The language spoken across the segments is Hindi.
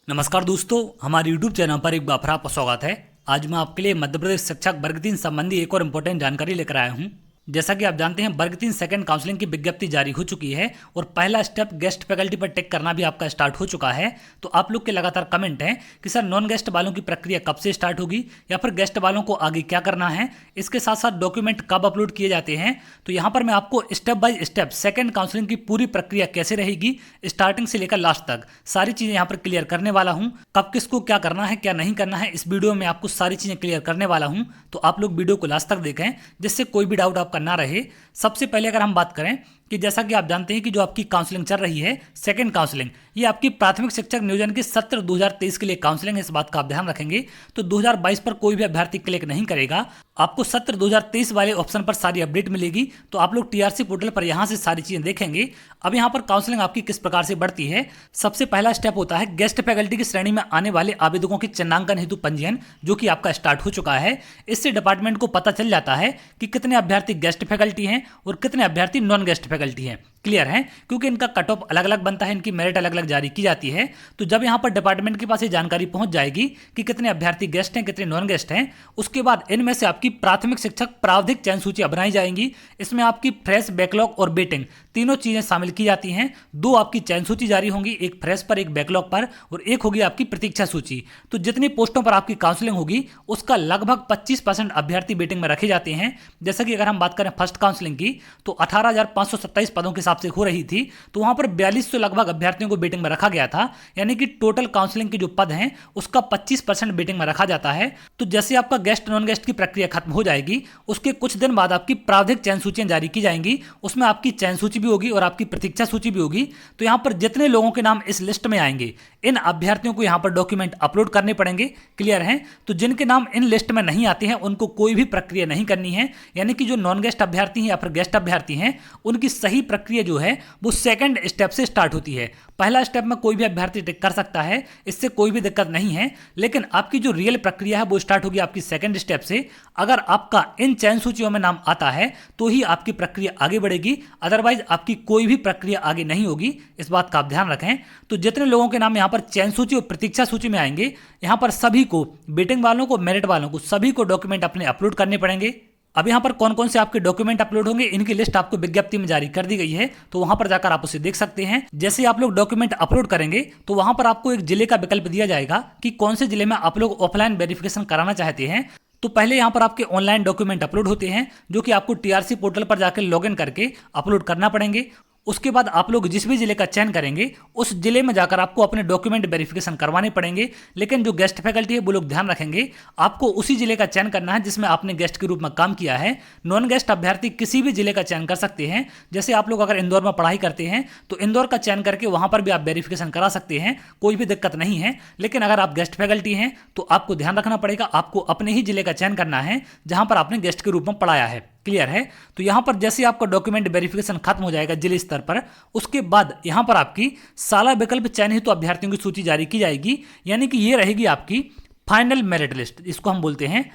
नमस्कार दोस्तों, हमारे YouTube चैनल पर एक बार फिर आपका स्वागत है। आज मैं आपके लिए मध्य प्रदेश शिक्षक वर्ग 3 संबंधी एक और इम्पोर्टेंट जानकारी लेकर आया हूं। जैसा कि आप जानते हैं, वर्ग 3 सेकंड काउंसलिंग की विज्ञप्ति जारी हो चुकी है और पहला स्टेप गेस्ट फैकल्टी पर टिक करना भी आपका स्टार्ट हो चुका है। तो आप लोग के लगातार कमेंट हैं कि सर नॉन गेस्ट वालों की प्रक्रिया कब से स्टार्ट होगी या फिर गेस्ट वालों को आगे क्या करना है, इसके साथ साथ डॉक्यूमेंट कब अपलोड किए जाते हैं। तो यहाँ पर मैं आपको step by step second counselling की पूरी प्रक्रिया कैसे रहेगी, स्टार्टिंग से लेकर लास्ट तक सारी चीजें यहाँ पर क्लियर करने वाला हूँ। कब किसको क्या करना है क्या नहीं करना है, इस वीडियो में आपको सारी चीजें क्लियर करने वाला हूँ। तो आप लोग वीडियो को लास्ट तक देखें जिससे कोई भी डाउट आपका ना रहे। सबसे पहले अगर हम बात करें कि जैसा कि आप जानते हैं कि जो आपकी काउंसलिंग चल रही है सेकंड काउंसलिंग, ये आपकी प्राथमिक शिक्षक नियोजन के सत्र 2023 के लिए काउंसलिंग है, इस बात का आप ध्यान रखेंगे। तो 2022 पर कोई भी अभ्यर्थी क्लिक नहीं करेगा, आपको सत्र 2023 वाले ऑप्शन पर सारी अपडेट मिलेगी। तो आप लोग टीआरसी पोर्टल पर यहां से सारी चीजें देखेंगे। अब यहां पर काउंसलिंग आपकी किस प्रकार से बढ़ती है। सबसे पहला स्टेप होता है गेस्ट फैकल्टी की श्रेणी में आने वाले आवेदकों के चिन्हांकन हेतु पंजीयन, जो कि आपका स्टार्ट हो चुका है। इससे डिपार्टमेंट को पता चल जाता है कि कितने अभ्यर्थी गेस्ट फैकल्टी हैं और कितने अभ्यर्थी नॉन गेस्ट फैकल्टी हैं। क्लियर है, क्योंकि इनका कट ऑफ अलग अलग बनता है, इनकी मेरिट अलग अलग जारी की जाती है। तो जब यहाँ पर डिपार्टमेंट के पास ये जानकारी पहुंच जाएगी कि कितने अभ्यर्थी गेस्ट हैं कितने नॉन गेस्ट हैं, उसके बाद इनमें से आपकी प्राथमिक शिक्षक प्रावधिक चयन सूची बनाई जाएंगी। इसमें आपकी फ्रेश, बैकलॉग और वेटिंग तीनों चीजें शामिल की जाती हैं। दो आपकी चयन सूची जारी होंगी, एक फ्रेश पर एक बैकलॉग पर, और एक होगी आपकी प्रतीक्षा सूची। तो जितनी पोस्टों पर आपकी काउंसलिंग होगी उसका लगभग 25% अभ्यर्थी वेटिंग में रखे जाते हैं। जैसा कि अगर हम बात करें फर्स्ट काउंसलिंग की, तो 18,527 पदों के हिसाब से हो रही थी। तो वहां पर 4200 लगभग अभ्यर्थियों को वेटिंग में रखा गया था, यानी कि टोटल काउंसलिंग के जो पद हैं उसका 25% वेटिंग में रखा जाता है। तो जैसे आपका गेस्ट नॉन गेस्ट की प्रक्रिया खत्म हो जाएगी, उसके कुछ दिन बाद आपकी प्रावधिक चयन सूचियां जारी की जाएंगी। उसमें आपकी चयन सूची भी होगी और आपकी प्रतीक्षा सूची भी होगी। तो यहां पर जितने लोगों के नाम इस लिस्ट में आएंगे, इन अभ्यर्थियों को यहां पर डॉक्यूमेंट अपलोड करने पड़ेंगे। क्लियर है, तो जिनके नाम इन लिस्ट में नहीं आते हैं उनको कोई भी प्रक्रिया नहीं करनी है, यानी कि जो नॉन गेस्ट अभ्यर्थी हैं या फिर गेस्ट अभ्यर्थी हैं उनकी सही प्रक्रिया जो है वो सेकंड स्टेप से स्टार्ट होती है। पहला स्टेप में कोई भी अभ्यर्थी टिक कर सकता है, इससे कोई भी दिक्कत नहीं है, लेकिन आपकी जो रियल प्रक्रिया है वो स्टार्ट होगी आपकी सेकंड स्टेप से। अगर आपका इन चयन सूचियों में नाम आता है तो ही आपकी प्रक्रिया आगे बढ़ेगी, अदरवाइज आपकी कोई भी प्रक्रिया आगे नहीं होगी, इस बात का आप ध्यान रखें। तो जितने लोगों के नाम यहाँ पर चयन सूची और प्रतीक्षा सूची में आएंगे, यहाँ पर सभी को, वेटिंग वालों को, मेरिट वालों को, सभी को डॉक्यूमेंट अपने अपलोड करने पड़ेंगे। अब यहाँ पर कौन कौन से आपके डॉक्यूमेंट अपलोड होंगे, इनकी लिस्ट आपको विज्ञप्ति में जारी कर दी गई है, तो वहां पर जाकर आप उसे देख सकते हैं। जैसे आप लोग डॉक्यूमेंट अपलोड करेंगे तो वहां पर आपको एक जिले का विकल्प दिया जाएगा कि कौन से जिले में आप लोग ऑफलाइन वेरिफिकेशन कराना चाहते हैं। तो पहले यहाँ पर आपके ऑनलाइन डॉक्यूमेंट अपलोड होते हैं, जो कि आपको टीआरसी पोर्टल पर जाकर लॉगिन करके अपलोड करना पड़ेंगे। उसके बाद आप लोग जिस भी जिले का चयन करेंगे उस जिले में जाकर आपको अपने डॉक्यूमेंट वेरिफिकेशन करवाने पड़ेंगे। लेकिन जो गेस्ट फैकल्टी है वो लोग ध्यान रखेंगे, आपको उसी जिले का चयन करना है जिसमें आपने गेस्ट के रूप में काम किया है। नॉन गेस्ट अभ्यर्थी किसी भी जिले का चयन कर सकते हैं। जैसे आप लोग अगर इंदौर में पढ़ाई करते हैं तो इंदौर का चयन करके वहां पर भी आप वेरिफिकेशन करा सकते हैं, कोई भी दिक्कत नहीं है। लेकिन अगर आप गेस्ट फैकल्टी हैं तो आपको ध्यान रखना पड़ेगा, आपको अपने ही जिले का चयन करना है जहां पर आपने गेस्ट के रूप में पढ़ाया है। क्लियर है, तो यहां पर जैसे आपका डॉक्यूमेंट वेरिफिकेशन खत्म हो जाएगा जिले स्तर पर, उसके बाद यहां पर आपकी साला विकल्प चयन हेतु अभ्यर्थियों की सूची जारी की जाएगी, यानी कि ये रहेगी आपकी फाइनल मेरिट लिस्ट, इसको हम बोलते हैं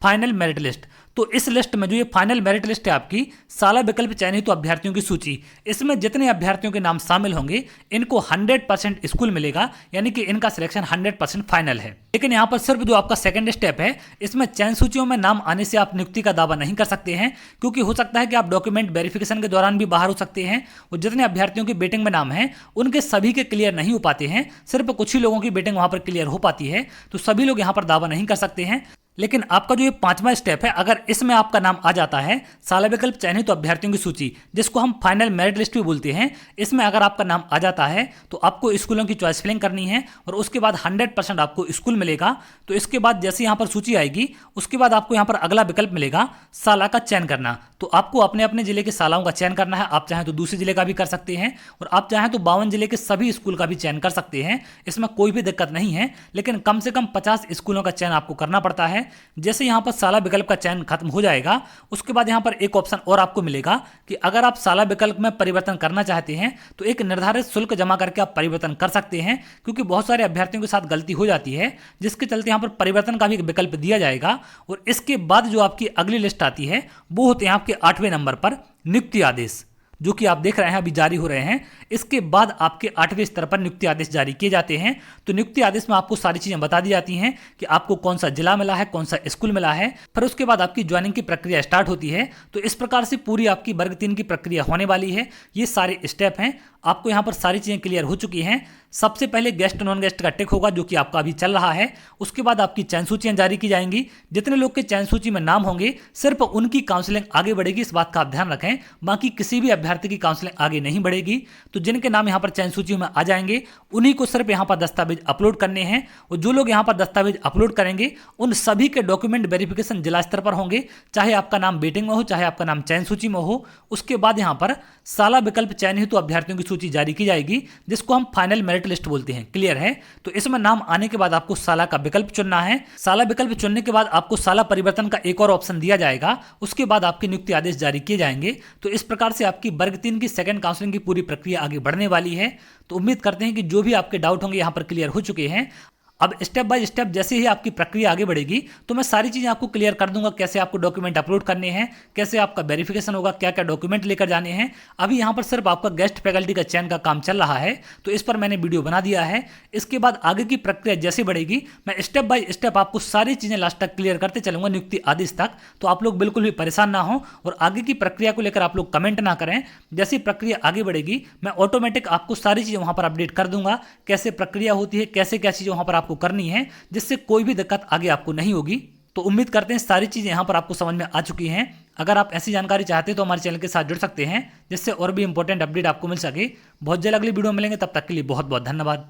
फाइनल मेरिट लिस्ट। तो इस लिस्ट में जो ये फाइनल मेरिट लिस्ट है आपकी साला विकल्प चयनित तो अभ्यर्थियों की सूची, इसमें जितने अभ्यर्थियों के नाम शामिल होंगे इनको 100% स्कूल मिलेगा, यानी कि इनका सिलेक्शन 100% फाइनल है। लेकिन यहाँ पर सिर्फ जो आपका सेकंड स्टेप है, इसमें चयन सूचियों में नाम आने से आप नियुक्ति का दावा नहीं कर सकते हैं, क्योंकि हो सकता है कि आप डॉक्यूमेंट वेरिफिकेशन के दौरान भी बाहर हो सकते हैं। और जितने अभ्यर्थियों की वेटिंग में नाम है उनके सभी के क्लियर नहीं हो पाते हैं, सिर्फ कुछ ही लोगों की वेटिंग वहां पर क्लियर हो पाती है। तो सभी लोग यहाँ पर दावा नहीं कर सकते हैं। लेकिन आपका जो ये पांचवा स्टेप है, अगर इसमें आपका नाम आ जाता है साला विकल्प चयनित तो अभ्यर्थियों की सूची, जिसको हम फाइनल मेरिट लिस्ट भी बोलते हैं, इसमें अगर आपका नाम आ जाता है तो आपको स्कूलों की चॉइस फिलिंग करनी है और उसके बाद 100% आपको स्कूल मिलेगा। तो इसके बाद जैसे यहाँ पर सूची आएगी उसके बाद आपको यहाँ पर अगला विकल्प मिलेगा साला का चयन करना। तो आपको अपने अपने जिले के सालाओं का चयन करना है। आप चाहें तो दूसरे जिले का भी कर सकते हैं और आप चाहें तो 52 जिले के सभी स्कूल का भी चयन कर सकते हैं, इसमें कोई भी दिक्कत नहीं है। लेकिन कम से कम 50 स्कूलों का चयन आपको करना पड़ता है। जैसे यहाँ पर साला विकल्प का चयन खत्म हो जाएगा उसके बाद यहाँ पर एक ऑप्शन और आपको मिलेगा कि अगर आप साला विकल्प में परिवर्तन करना चाहते हैं तो एक निर्धारित शुल्क जमा करके आप परिवर्तन कर सकते हैं, क्योंकि बहुत सारे अभ्यर्थियों के साथ गलती हो जाती है, जिसके चलते यहाँ पर परिवर्तन का भी एक विकल्प दिया जाएगा। और इसके बाद जो आपकी अगली लिस्ट आती है वो होते हैं आपके 8वें नंबर पर नियुक्ति आदेश, जो कि आप देख रहे हैं अभी जारी हो रहे हैं। इसके बाद आपके 8वें स्तर पर नियुक्ति आदेश जारी किए जाते हैं। तो नियुक्ति आदेश में आपको सारी चीजें बता दी जाती हैं कि आपको कौन सा जिला मिला है, कौन सा स्कूल मिला है, फिर उसके बाद आपकी ज्वाइनिंग की प्रक्रिया स्टार्ट होती है। तो इस प्रकार से पूरी आपकी वर्ग 3 की प्रक्रिया होने वाली है। ये सारे स्टेप हैं, आपको यहाँ पर सारी चीजें क्लियर हो चुकी हैं। सबसे पहले गेस्ट नॉन गेस्ट का टिक होगा जो कि आपका अभी चल रहा है। उसके बाद आपकी चयन सूचियां जारी की जाएंगी। जितने लोग के चयन सूची में नाम होंगे सिर्फ उनकी काउंसलिंग आगे बढ़ेगी, इस बात का आप ध्यान रखें। बाकी किसी भी अभ्यर्थी की काउंसलिंग आगे नहीं बढ़ेगी। तो जिनके नाम यहाँ पर चयन सूची में आ जाएंगे उन्हीं को सिर्फ यहाँ पर दस्तावेज अपलोड करने हैं। और जो लोग यहाँ पर दस्तावेज अपलोड करेंगे उन सभी के डॉक्यूमेंट वेरिफिकेशन जिला स्तर पर होंगे, चाहे आपका नाम वेटिंग में हो, चाहे आपका नाम चयन सूची में हो। उसके बाद यहाँ पर साला विकल्प चयन हेतु अभ्यर्थियों की सूची जारी की जाएगी, जिसको हम फाइनल मेरिट लिस्ट बोलते हैं। क्लियर है? तो इसमें नाम आने के बाद आपको साला का विकल्प चुनना है। साला विकल्प चुनने के बाद आपको साला परिवर्तन का एक और ऑप्शन दिया जाएगा। उसके बाद आपके नियुक्ति आदेश जारी किए जाएंगे। तो इस प्रकार से आपकी वर्ग 3 की सेकंड काउंसलिंग की पूरी प्रक्रिया आगे बढ़ने वाली है। तो उम्मीद करते हैं कि जो भी आपके डाउट होंगे यहाँ पर क्लियर हो चुके हैं। अब स्टेप बाय स्टेप जैसे ही आपकी प्रक्रिया आगे बढ़ेगी तो मैं सारी चीजें आपको क्लियर कर दूंगा, कैसे आपको डॉक्यूमेंट अपलोड करने हैं, कैसे आपका वेरिफिकेशन होगा, क्या क्या डॉक्यूमेंट लेकर जाने हैं। अभी यहाँ पर सिर्फ आपका गेस्ट फैकल्टी का चयन का काम चल रहा है, तो इस पर मैंने वीडियो बना दिया है। इसके बाद आगे की प्रक्रिया जैसे बढ़ेगी मैं स्टेप बाय स्टेप आपको सारी चीजें लास्ट तक क्लियर करते चलूंगा, नियुक्ति आदेश तक। तो आप लोग बिल्कुल भी परेशान ना हो और आगे की प्रक्रिया को लेकर आप लोग कमेंट ना करें। जैसी प्रक्रिया आगे बढ़ेगी मैं ऑटोमेटिक आपको सारी चीजें वहां पर अपडेट कर दूंगा, कैसे प्रक्रिया होती है, कैसे क्या चीजें वहां पर आपको करनी है, जिससे कोई भी दिक्कत आगे आपको नहीं होगी। तो उम्मीद करते हैं सारी चीजें यहां पर आपको समझ में आ चुकी हैं। अगर आप ऐसी जानकारी चाहते हैं तो हमारे चैनल के साथ जुड़ सकते हैं, जिससे और भी इंपॉर्टेंट अपडेट आपको मिल सके। बहुत जल्द अगली वीडियो में मिलेंगे, तब तक के लिए बहुत बहुत धन्यवाद।